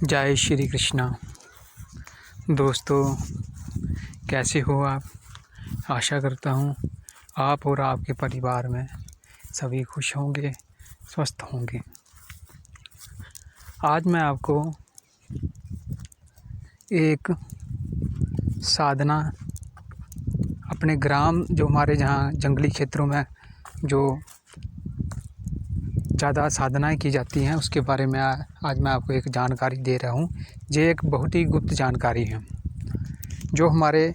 जय श्री कृष्णा। दोस्तों, कैसे हो आप? आशा करता हूँ आप और आपके परिवार में सभी खुश होंगे, स्वस्थ होंगे। आज मैं आपको एक साधना अपने ग्राम, जो हमारे जहाँ जंगली क्षेत्रों में जो ज़्यादा साधनाएँ की जाती हैं, उसके बारे में आज मैं आपको एक जानकारी दे रहा हूँ। ये एक बहुत ही गुप्त जानकारी है जो हमारे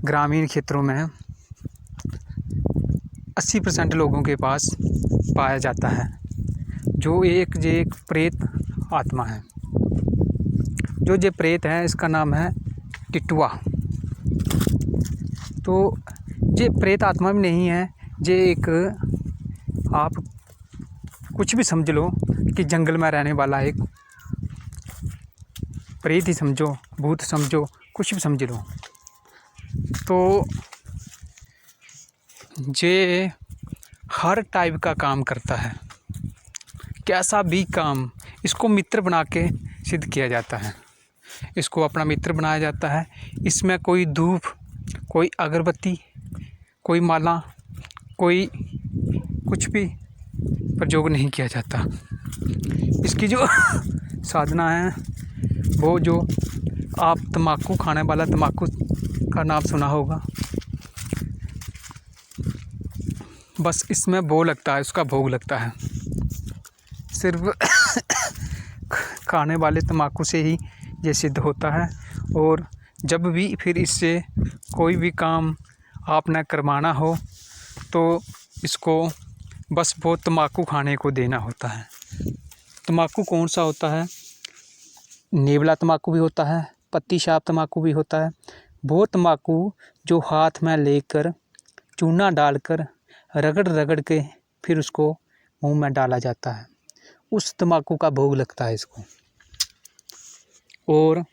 ग्रामीण क्षेत्रों में 80% लोगों के पास पाया जाता है। जो एक प्रेत आत्मा है। जो ये प्रेत है, इसका नाम है टिटुआ। तो ये प्रेत आत्मा भी नहीं है, ये एक, आप कुछ भी समझ लो कि जंगल में रहने वाला एक प्रेत ही समझो, भूत समझो, कुछ भी समझ लो। तो ये हर टाइप का काम करता है, कैसा भी काम इसको मित्र बना के सिद्ध किया जाता है। इसको अपना मित्र बनाया जाता है। इसमें कोई धूप, कोई अगरबत्ती, कोई माला, कोई कुछ भी प्रयोग नहीं किया जाता। इसकी जो साधना है वो, जो आप तम्बाकू खाने वाला, तम्बाकू का नाम सुना होगा, बस इसमें वो लगता है, उसका भोग लगता है। सिर्फ खाने वाले तम्बाकू से ही ये सिद्ध होता है। और जब भी फिर इससे कोई भी काम आपने करवाना हो तो इसको बस वो तम्बाकू खाने को देना होता है। तम्बाकू कौन सा होता है? नेवला तम्बाकू भी होता है, पत्ती शाप तम्बाकू भी होता है। वो तम्बाकू जो हाथ में लेकर चूना डालकर रगड़ रगड़ के फिर उसको मुंह में डाला जाता है, उस तम्बाकू का भोग लगता है इसको। और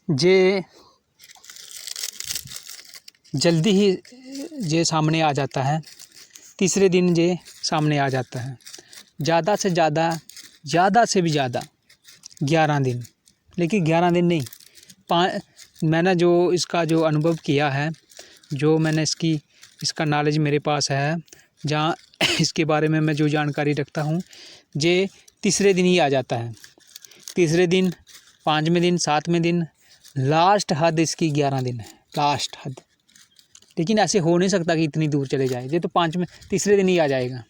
ये जल्दी ही ये सामने आ जाता है, तीसरे दिन ये सामने आ जाता है। ज़्यादा से ज़्यादा, ज़्यादा से भी ज़्यादा 11 दिन, लेकिन 11 दिन नहीं, मैंने जो इसका जो अनुभव किया है, जो मैंने इसका नॉलेज मेरे पास है, जहाँ इसके बारे में मैं जो जानकारी रखता हूँ, ये तीसरे दिन ही आ जाता है। तीसरे दिन, 5वें दिन, 7वें दिन, लास्ट हद इसकी 11 दिन है, लास्ट हद। लेकिन ऐसे हो नहीं सकता कि इतनी दूर चले जाए, ये तो तीसरे दिन ही आ जाएगा।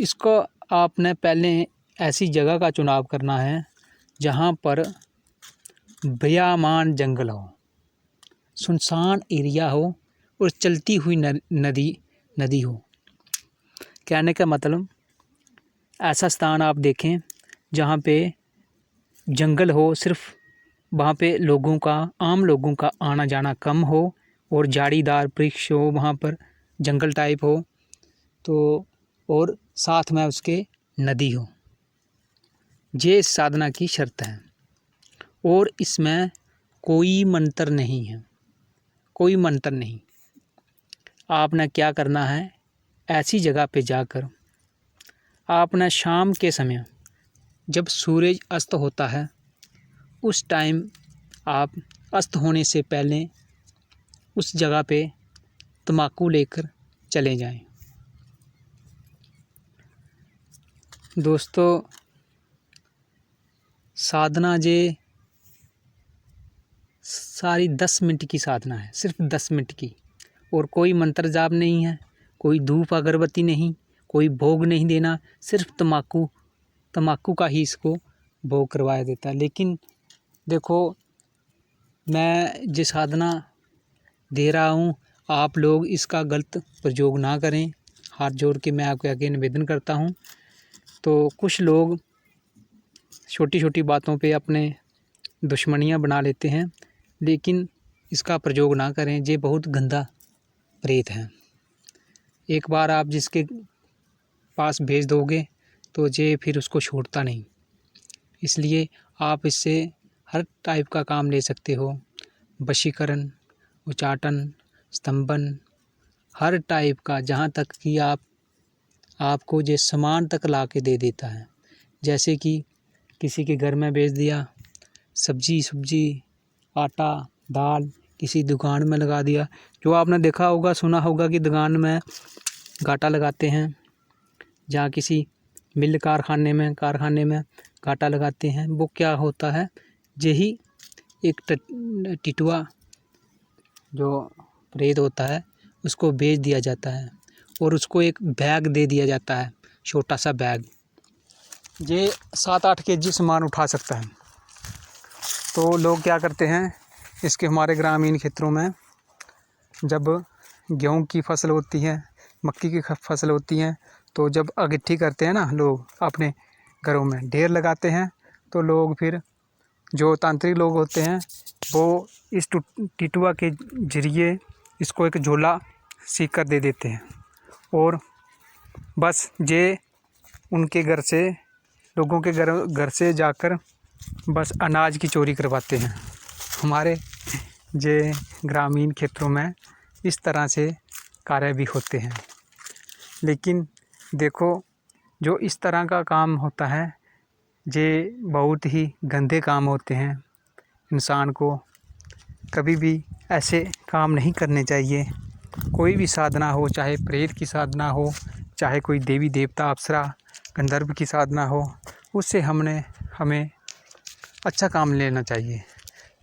इसको आपने पहले ऐसी जगह का चुनाव करना है जहाँ पर भयामान जंगल हो, सुनसान एरिया हो और चलती हुई नदी हो। कहने का मतलब, ऐसा स्थान आप देखें जहाँ पे जंगल हो, सिर्फ वहाँ पे आम लोगों का आना जाना कम हो और झाड़ीदार वृक्ष हो, वहाँ पर जंगल टाइप हो, तो और साथ में उसके नदी हो। ये साधना की शर्त है। और इसमें कोई मंत्र नहीं है, कोई मंत्र नहीं। आपने क्या करना है, ऐसी जगह पे जाकर आपने शाम के समय जब सूरज अस्त होता है, उस टाइम आप अस्त होने से पहले उस जगह पे तम्बाकू लेकर चले जाएं। दोस्तों, साधना ये सारी 10 मिनट की साधना है, सिर्फ 10 मिनट की। और कोई मंत्र जाप नहीं है, कोई धूप अगरबत्ती नहीं, कोई भोग नहीं देना, सिर्फ तम्बाकू का ही इसको भोग करवाया देता है। लेकिन देखो, मैं ये साधना दे रहा हूँ, आप लोग इसका गलत प्रयोग ना करें। हाथ जोड़ के मैं आपके आगे निवेदन करता हूँ। तो कुछ लोग छोटी छोटी बातों पे अपने दुश्मनियाँ बना लेते हैं, लेकिन इसका प्रयोग ना करें। ये बहुत गंदा प्रेत है। एक बार आप जिसके पास भेज दोगे तो ये फिर उसको छोड़ता नहीं। इसलिए आप इससे हर टाइप का काम ले सकते हो, वशीकरण, उच्चाटन, स्तंभन, हर टाइप का, जहाँ तक कि आपको ये सामान तक ला के दे देता है। जैसे कि किसी के घर में बेच दिया, सब्जी, आटा, दाल किसी दुकान में लगा दिया। जो आपने देखा होगा, सुना होगा कि दुकान में घाटा लगाते हैं, जहाँ किसी मिल कारखाने में घाटा लगाते हैं। वो क्या होता है, यही एक टिटुआ जो प्रेत होता है उसको बेच दिया जाता है और उसको एक बैग दे दिया जाता है, छोटा सा बैग। ये 7-8 केजी सामान उठा सकता है। तो लोग क्या करते हैं, इसके हमारे ग्रामीण क्षेत्रों में जब गेहूं की फसल होती है, मक्की की फसल होती है, तो जब अगिट्ठी करते हैं ना लोग अपने घरों में ढेर लगाते हैं, तो लोग फिर जो तांत्रिक लोग होते हैं वो इस टिटुआ के जरिए इसको एक झोला सीख कर दे देते हैं और बस ये उनके घर से, लोगों के घर से जाकर बस अनाज की चोरी करवाते हैं। हमारे ये ग्रामीण क्षेत्रों में इस तरह से कार्य भी होते हैं। लेकिन देखो, जो इस तरह का काम होता है ये बहुत ही गंदे काम होते हैं। इंसान को कभी भी ऐसे काम नहीं करने चाहिए। कोई भी साधना हो, चाहे प्रेत की साधना हो, चाहे कोई देवी देवता अप्सरा गंधर्व की साधना हो, उससे हमें अच्छा काम लेना चाहिए,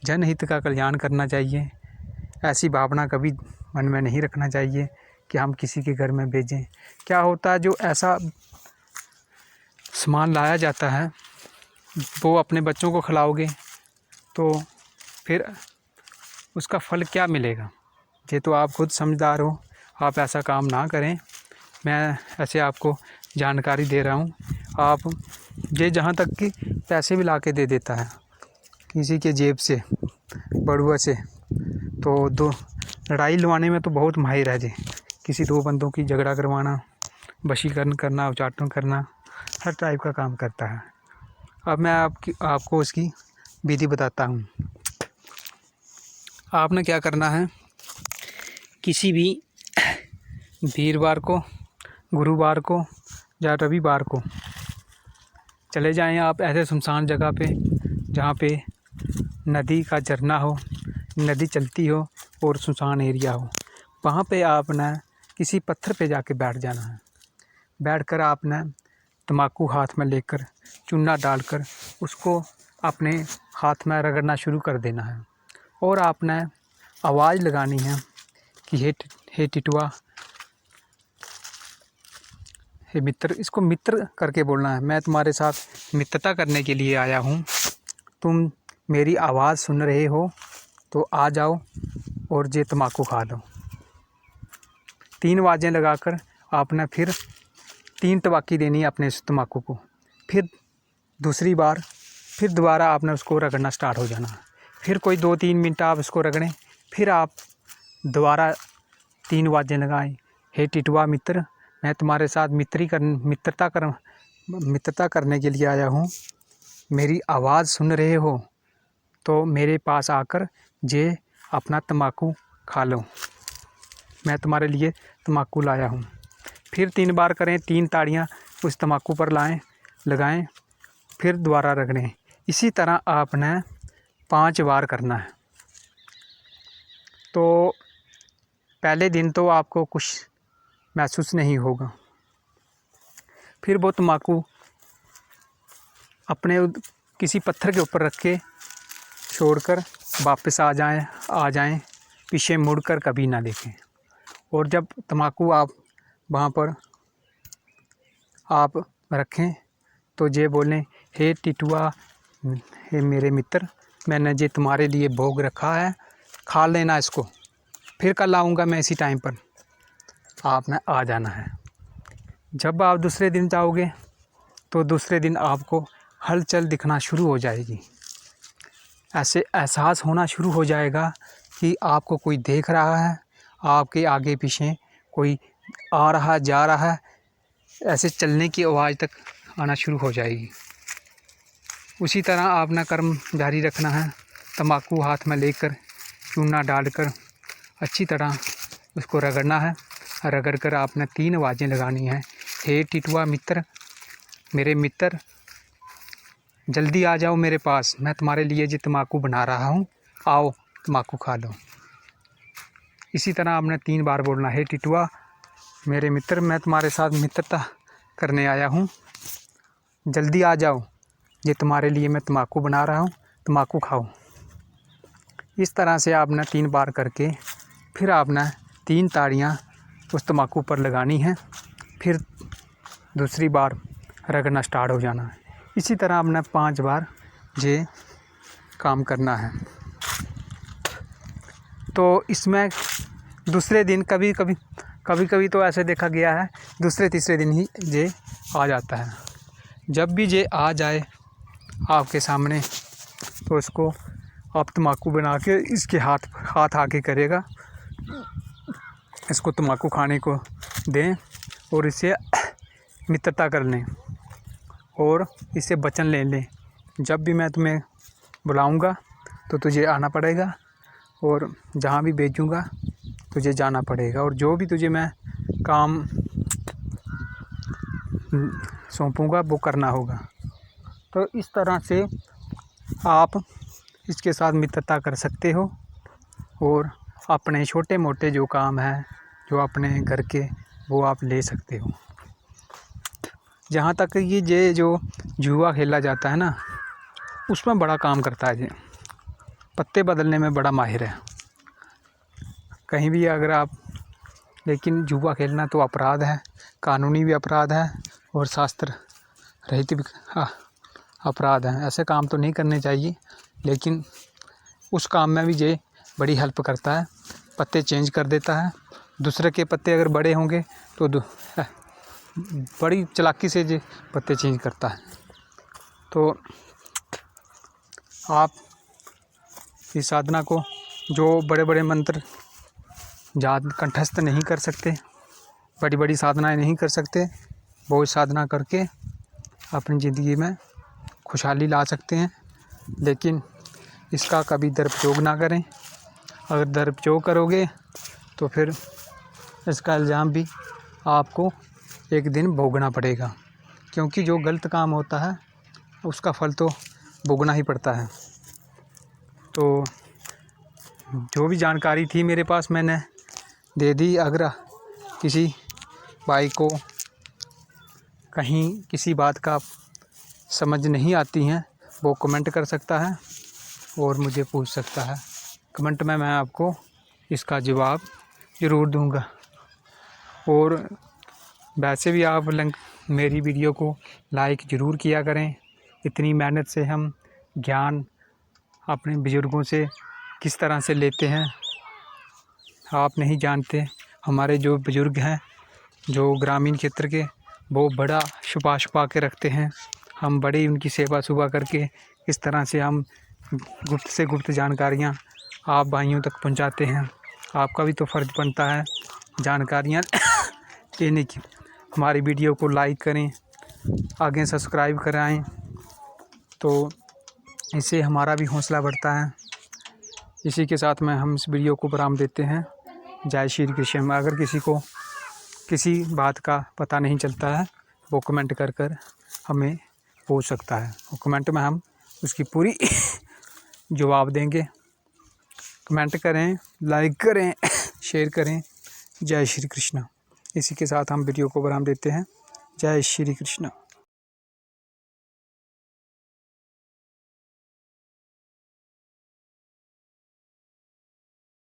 जनहित का कल्याण करना चाहिए। ऐसी भावना कभी मन में नहीं रखना चाहिए कि हम किसी के घर में भेजें। क्या होता है, जो ऐसा सामान लाया जाता है वो अपने बच्चों को खिलाओगे तो फिर उसका फल क्या मिलेगा। ये तो आप खुद समझदार हो, आप ऐसा काम ना करें। मैं ऐसे आपको जानकारी दे रहा हूँ। आप ये जहाँ तक कि पैसे भी ला के दे देता है किसी के जेब से, बड़ुआ से, तो दो लड़ाई लड़वाने में तो बहुत माहिर है जी। किसी दो बंदों की झगड़ा करवाना, वशीकरण करना, उच्चाटन करना, हर टाइप का काम करता है। अब मैं आपको उसकी विधि बताता हूँ। आपने क्या करना है, किसी भी वीरवार को, गुरुवार को या रविवार को चले जाएं आप ऐसे सुनसान जगह पे जहाँ पे नदी का झरना हो, नदी चलती हो और सुनसान एरिया हो। वहाँ पे आपने किसी पत्थर पे जाके बैठ जाना है। बैठकर आपने तम्बाकू हाथ में लेकर चूना डालकर उसको अपने हाथ में रगड़ना शुरू कर देना है और आपने आवाज़ लगानी है कि हे टिटुआ, हे मित्र। इसको मित्र करके बोलना है। मैं तुम्हारे साथ मित्रता करने के लिए आया हूँ, तुम मेरी आवाज़ सुन रहे हो तो आ जाओ और ये तम्बाकू खा लो। 3 आवाज़ें लगाकर आपने फिर 3 टबाकी देनी है अपने इस तम्बाकू को। फिर दूसरी बार फिर दोबारा आपने उसको रगड़ना स्टार्ट हो जाना। फिर कोई 2-3 मिनट आप इसको रगड़ें, फिर आप दोबारा 3 आवाज़ें लगाएं, हे टिटुआ मित्र, मैं तुम्हारे साथ मित्रता करने के लिए आया हूँ। मेरी आवाज़ सुन रहे हो तो मेरे पास आकर ये अपना तम्बाकू खा लो, मैं तुम्हारे लिए तम्बाकू लाया हूँ। फिर 3 बार करें, 3 ताड़ियाँ उस तम्बाकू पर लगाएं, फिर दोबारा रगड़ें। इसी तरह आपने 5 बार करना है। तो पहले दिन तो आपको कुछ महसूस नहीं होगा। फिर वो तम्बाकू अपने किसी पत्थर के ऊपर रख के छोड़कर वापस आ जाएं, पीछे मुड़कर कभी ना देखें। और जब तम्बाकू आप वहाँ पर आप रखें तो ये बोलें, हे टिटुआ, हे मेरे मित्र, मैंने ये तुम्हारे लिए भोग रखा है, खा लेना इसको, फिर कल आऊँगा मैं इसी टाइम पर। आपने आ जाना है। जब आप दूसरे दिन जाओगे तो दूसरे दिन आपको हलचल दिखना शुरू हो जाएगी। ऐसे एहसास होना शुरू हो जाएगा कि आपको कोई देख रहा है, आपके आगे पीछे कोई आ रहा जा रहा है, ऐसे चलने की आवाज़ तक आना शुरू हो जाएगी। उसी तरह आपने कर्म जारी रखना है। तम्बाकू हाथ में लेकर चूना डालकर अच्छी तरह उसको रगड़ना है। रगड़ कर आपने 3 आवाज़ें लगानी हैं, हे टिटुआ मित्र, मेरे मित्र, जल्दी आ जाओ मेरे पास, मैं तुम्हारे लिए जो तम्बाकू बना रहा हूँ, आओ तम्बाकू खा लो। इसी तरह आपने 3 बार बोलना है। टिटुआ मेरे मित्र, मैं तुम्हारे साथ मित्रता करने आया हूँ, जल्दी आ जाओ, ये तुम्हारे लिए मैं तम्बाकू बना रहा हूँ, तम्बाकू खाओ। इस तरह से आपने 3 बार करके फिर आपने 3 ताड़ियाँ उस तम्बाकू पर लगानी है, फिर दूसरी बार रगड़ना स्टार्ट हो जाना है। इसी तरह आपने 5 बार ये काम करना है। तो इसमें दूसरे दिन कभी कभी तो ऐसे देखा गया है दूसरे तीसरे दिन ही ये आ जाता है। जब भी ये आ जाए आपके सामने तो इसको आप तम्बाकू बना के इसके हाथ आके करेगा, इसको तम्बाकू खाने को दें और इससे मित्रता कर लें और इससे वचन ले लें। जब भी मैं तुम्हें बुलाऊंगा तो तुझे आना पड़ेगा और जहाँ भी भेजूंगा तुझे जाना पड़ेगा, और जो भी तुझे मैं काम सौंपूंगा वो करना होगा। तो इस तरह से आप इसके साथ मित्रता कर सकते हो और अपने छोटे मोटे जो काम हैं जो अपने घर के, वो आप ले सकते हो। जहाँ तक ये जो जुआ खेला जाता है ना, उसमें बड़ा काम करता है। ये पत्ते बदलने में बड़ा माहिर है कहीं भी अगर आप, लेकिन जुआ खेलना तो अपराध है, कानूनी भी अपराध है और शास्त्र रहित भी अपराध है। ऐसे काम तो नहीं करने चाहिए, लेकिन उस काम में भी ये बड़ी हेल्प करता है, पत्ते चेंज कर देता है। दूसरे के पत्ते अगर बड़े होंगे तो बड़ी चालाकी से ये पत्ते चेंज करता है। तो आप इस साधना को, जो बड़े बड़े मंत्र ज़्यादा कंठस्थ नहीं कर सकते, बड़ी बड़ी साधनाएं नहीं कर सकते, वो साधना करके अपनी ज़िंदगी में खुशहाली ला सकते हैं। लेकिन इसका कभी दुरुपयोग ना करें। अगर दुरुपयोग करोगे तो फिर इसका इल्ज़ाम भी आपको एक दिन भोगना पड़ेगा, क्योंकि जो गलत काम होता है उसका फल तो भोगना ही पड़ता है। तो जो भी जानकारी थी मेरे पास मैंने दे दी। अगर किसी भाई को कहीं किसी बात का समझ नहीं आती हैं, वो कमेंट कर सकता है और मुझे पूछ सकता है। कमेंट में मैं आपको इसका जवाब ज़रूर दूंगा। और वैसे भी आप मेरी वीडियो को लाइक ज़रूर किया करें। इतनी मेहनत से हम ज्ञान अपने बुज़ुर्गों से किस तरह से लेते हैं आप नहीं जानते। हमारे जो बुज़ुर्ग हैं जो ग्रामीण क्षेत्र के, वो बड़ा छुपा के रखते हैं। हम बड़ी उनकी सेवा सुवा करके इस तरह से हम गुप्त से गुप्त जानकारियाँ आप भाइयों तक पहुंचाते हैं। आपका भी तो फ़र्ज़ बनता है जानकारियाँ लेने की। हमारी वीडियो को लाइक करें, आगे सब्सक्राइब कराएं, तो इससे हमारा भी हौसला बढ़ता है। इसी के साथ में हम इस वीडियो को विराम देते हैं। जय श्री कृष्ण। अगर किसी को किसी बात का पता नहीं चलता है वो कमेंट कर हमें पूछ सकता है, और कमेंट में हम उसकी पूरी जवाब देंगे। कमेंट करें, लाइक करें, शेयर करें। जय श्री कृष्ण। इसी के साथ हम वीडियो को विराम देते हैं। जय श्री कृष्ण।